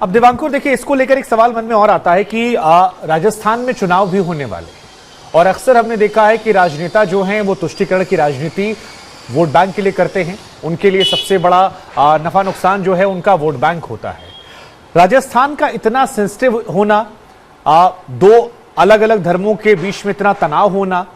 अब दिवांकुर देखिए, इसको लेकर एक सवाल मन में और आता है कि राजस्थान में चुनाव भी होने वाले हैं और अक्सर हमने देखा है कि राजनेता जो हैं वो तुष्टीकरण की राजनीति वोट बैंक के लिए करते हैं। उनके लिए सबसे बड़ा नफा नुकसान जो है उनका वोट बैंक होता है। राजस्थान का इतना सेंसिटिव होना, दो अलग अलग धर्मों के बीच में इतना तनाव होना,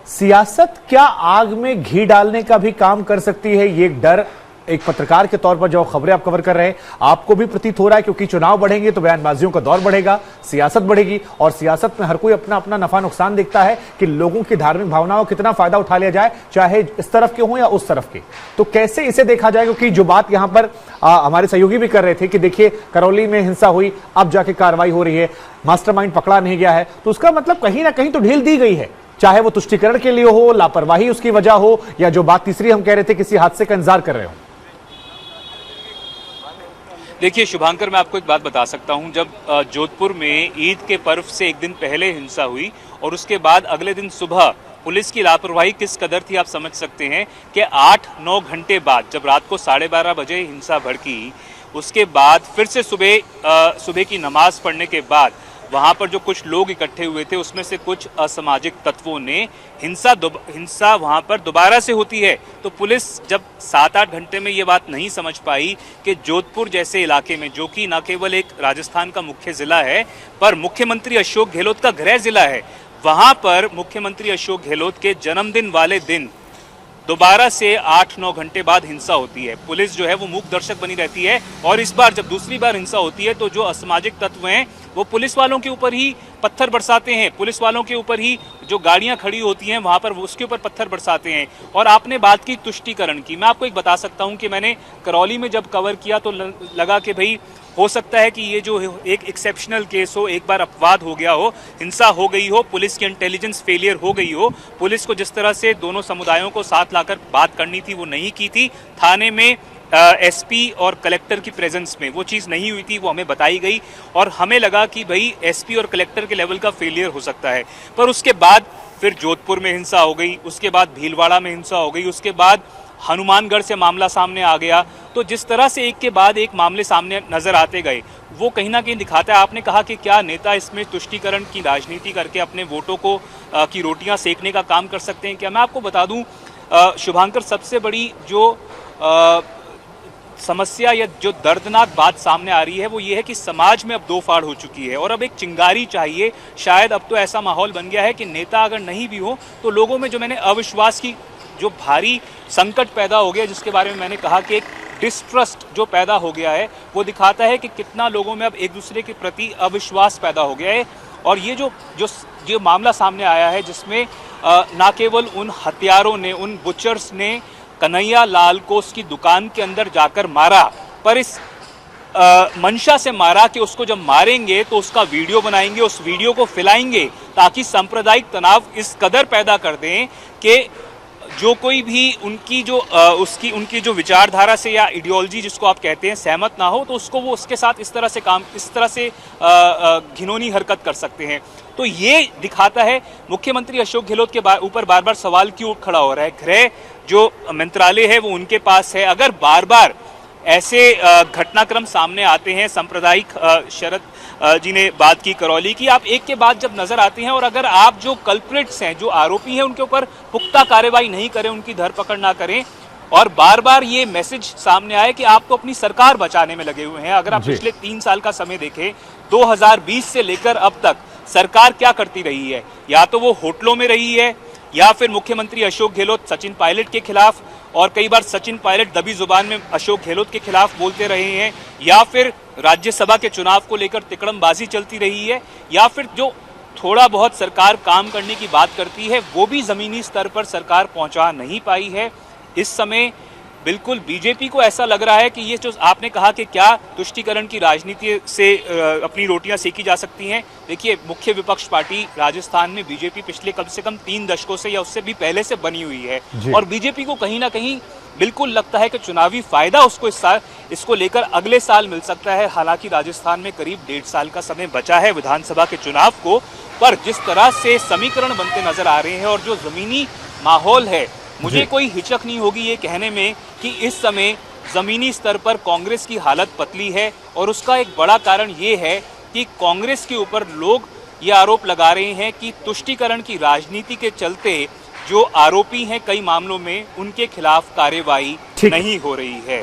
सियासत क्या आग में घी डालने का भी काम कर सकती है? ये डर एक पत्रकार के तौर पर जो खबरें आप कवर कर रहे हैं, आपको भी प्रतीत हो रहा है क्योंकि चुनाव बढ़ेंगे तो बयानबाजियों का दौर बढ़ेगा, सियासत बढ़ेगी और सियासत में हर कोई अपना अपना नफा नुकसान देखता है कि लोगों की धार्मिक भावनाओं का कितना फायदा उठा लिया जाए, चाहे इस तरफ के हों या उस तरफ के। तो कैसे इसे देखा जाए? क्योंकि जो बात यहां पर हमारे सहयोगी भी कर रहे थे कि देखिए करौली में हिंसा हुई, अब जाके कार्रवाई हो रही है, मास्टरमाइंड पकड़ा नहीं गया है, तो उसका मतलब कहीं ना कहीं तो ढील दी गई है, चाहे वो तुष्टीकरण के लिए हो, लापरवाही उसकी वजह हो, या जो बात तीसरी हम कह रहे थे किसी हादसे का इंतजार कर रहे हो। देखिए शुभांकर, मैं आपको एक बात बता सकता हूं। जब जोधपुर में ईद के पर्व से एक दिन पहले हिंसा हुई और उसके बाद अगले दिन सुबह पुलिस की लापरवाही किस कदर थी आप समझ सकते हैं कि 8-9 घंटे बाद जब रात को 12:30 बजे हिंसा भड़की, उसके बाद फिर से सुबह की नमाज पढ़ने के बाद वहां पर जो कुछ लोग इकट्ठे हुए थे उसमें से कुछ असामाजिक तत्वों ने हिंसा वहां पर दोबारा से होती है। तो पुलिस जब 7-8 घंटे में ये बात नहीं समझ पाई कि जोधपुर जैसे इलाके में, जो कि न केवल एक राजस्थान का मुख्य जिला है पर मुख्यमंत्री अशोक गहलोत का गृह जिला है, वहां पर मुख्यमंत्री अशोक गहलोत के जन्मदिन वाले दिन दोबारा से 8-9 घंटे बाद हिंसा होती है। पुलिस जो है वो मूक दर्शक बनी रहती है और इस बार जब दूसरी बार हिंसा होती है तो जो असामाजिक तत्व हैं वो पुलिस वालों के ऊपर ही पत्थर बरसाते हैं, पुलिस वालों के ऊपर ही जो गाड़ियां खड़ी होती हैं वहां पर उसके ऊपर पत्थर बरसाते हैं। और आपने बात की तुष्टीकरण की, मैं आपको एक बता सकता हूं कि मैंने करौली में जब कवर किया तो लगा कि भाई हो सकता है कि ये जो एक एक्सेप्शनल केस हो, एक बार अपवाद हो गया हो, हिंसा हो गई हो, पुलिस की इंटेलिजेंस फेलियर हो गई हो, पुलिस को जिस तरह से दोनों समुदायों को साथ लाकर बात करनी थी वो नहीं की थी, थाने में एसपी और कलेक्टर की प्रेजेंस में वो चीज़ नहीं हुई थी, वो हमें बताई गई और हमें लगा कि भाई एसपी और कलेक्टर के लेवल का फेलियर हो सकता है। पर उसके बाद फिर जोधपुर में हिंसा हो गई, उसके बाद भीलवाड़ा में हिंसा हो गई, उसके बाद हनुमानगढ़ से मामला सामने आ गया। तो जिस तरह से एक के बाद एक मामले सामने नजर आते गए वो कहीं ना कहीं दिखाता है। आपने कहा कि क्या नेता इसमें तुष्टीकरण की राजनीति करके अपने वोटों को की रोटियां सेकने का काम कर सकते हैं क्या? मैं आपको बता दूं शुभांकर, सबसे बड़ी जो समस्या या जो दर्दनाक बात सामने आ रही है वो ये है कि समाज में अब दो फाड़ हो चुकी है और अब एक चिंगारी चाहिए। शायद अब तो ऐसा माहौल बन गया है कि नेता अगर नहीं भी हो तो लोगों में जो मैंने अविश्वास की जो भारी संकट पैदा हो गया, जिसके बारे में मैंने कहा कि एक डिस्ट्रस्ट जो पैदा हो गया है, वो दिखाता है कि कितना लोगों में अब एक दूसरे के प्रति अविश्वास पैदा हो गया है। और ये जो मामला सामने आया है जिसमें ना केवल उन हत्यारों ने, उन बुचर्स ने कन्हैया लाल को उसकी दुकान के अंदर जाकर मारा, पर इस मंशा से मारा कि उसको जब मारेंगे तो उसका वीडियो बनाएंगे, उस वीडियो को फैलाएंगे ताकि सांप्रदायिक तनाव इस कदर पैदा कर दें कि जो कोई भी उनकी जो विचारधारा से या आइडियोलॉजी जिसको आप कहते हैं सहमत ना हो तो उसको वो उसके साथ इस तरह से घिनौनी हरकत कर सकते हैं। तो ये दिखाता है मुख्यमंत्री अशोक गहलोत के ऊपर बार बार सवाल क्यों खड़ा हो रहा है। गृह जो मंत्रालय है वो उनके पास है, अगर बार बार ऐसे घटनाक्रम सामने आते हैं, सांप्रदायिक शरद जी ने बात की करौली की, आप एक के बाद जब नजर आते हैं और अगर आप जो कल्प्रिट्स हैं, जो आरोपी हैं, उनके ऊपर पुख्ता कार्रवाई नहीं करें, उनकी धरपकड़ ना करें और बार बार ये मैसेज सामने आए कि आप तो अपनी सरकार बचाने में लगे हुए हैं। अगर आप पिछले 3 साल का समय देखें, 2020 से लेकर अब तक सरकार क्या करती रही है? या तो वो होटलों में रही है या फिर मुख्यमंत्री अशोक गहलोत सचिन पायलट के खिलाफ, और कई बार सचिन पायलट दबी जुबान में अशोक गहलोत के खिलाफ बोलते रहे हैं, या फिर राज्यसभा के चुनाव को लेकर तिकड़मबाजी चलती रही है, या फिर जो थोड़ा बहुत सरकार काम करने की बात करती है वो भी जमीनी स्तर पर सरकार पहुंचा नहीं पाई है। इस समय बिल्कुल बीजेपी को ऐसा लग रहा है कि ये जो आपने कहा कि क्या तुष्टीकरण की राजनीति से अपनी रोटियां सेकी जा सकती हैं। देखिए, मुख्य विपक्ष पार्टी राजस्थान में बीजेपी पिछले कम से कम 3 दशकों से या उससे भी पहले से बनी हुई है और बीजेपी को कहीं ना कहीं बिल्कुल लगता है कि चुनावी फायदा उसको इसको लेकर अगले साल मिल सकता है। हालांकि राजस्थान में करीब 1.5 साल का समय बचा है विधानसभा के चुनाव को, पर जिस तरह से समीकरण बनते नजर आ रहे हैं और जो जमीनी माहौल है, मुझे कोई हिचक नहीं होगी ये कहने में कि इस समय जमीनी स्तर पर कांग्रेस की हालत पतली है और उसका एक बड़ा कारण ये है कि कांग्रेस के ऊपर लोग ये आरोप लगा रहे हैं कि तुष्टीकरण की राजनीति के चलते जो आरोपी हैं कई मामलों में उनके खिलाफ कार्रवाई नहीं हो रही है।